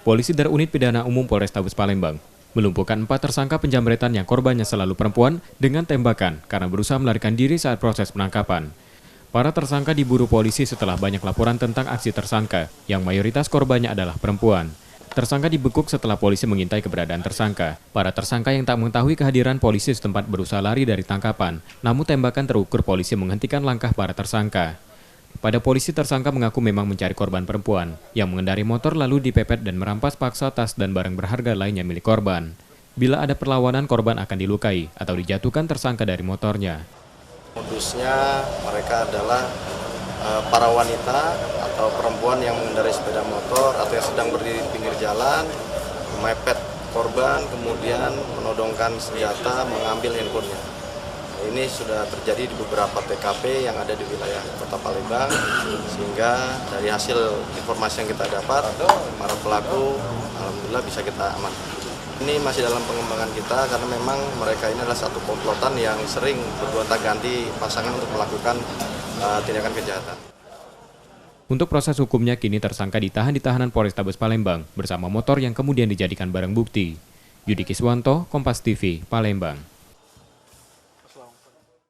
Polisi dari Unit Pidana Umum Polrestabes Palembang melumpuhkan 4 tersangka penjamretan yang korbannya selalu perempuan dengan tembakan karena berusaha melarikan diri saat proses penangkapan. Para tersangka diburu polisi setelah banyak laporan tentang aksi tersangka, yang mayoritas korbannya adalah perempuan. Tersangka dibekuk setelah polisi mengintai keberadaan tersangka. Para tersangka yang tak mengetahui kehadiran polisi setempat berusaha lari dari tangkapan, namun tembakan terukur polisi menghentikan langkah para tersangka. Pada polisi, tersangka mengaku memang mencari korban perempuan yang mengendari motor lalu dipepet dan merampas paksa tas dan barang berharga lainnya milik korban. Bila ada perlawanan, korban akan dilukai atau dijatuhkan tersangka dari motornya. Modusnya mereka adalah para wanita atau perempuan yang mengendarai sepeda motor atau yang sedang berdiri di pinggir jalan, mepet korban, kemudian menodongkan senjata, mengambil handphonenya. Ini sudah terjadi di beberapa TKP yang ada di wilayah Kota Palembang, sehingga dari hasil informasi yang kita dapat, para pelaku alhamdulillah bisa kita amankan. Ini masih dalam pengembangan kita karena memang mereka ini adalah satu komplotan yang sering bergonta-ganti pasangan untuk melakukan tindakan kejahatan. Untuk proses hukumnya, kini tersangka ditahan di tahanan Polrestabes Palembang bersama motor yang kemudian dijadikan barang bukti. Yudi Kiswanto, Kompas TV, Palembang.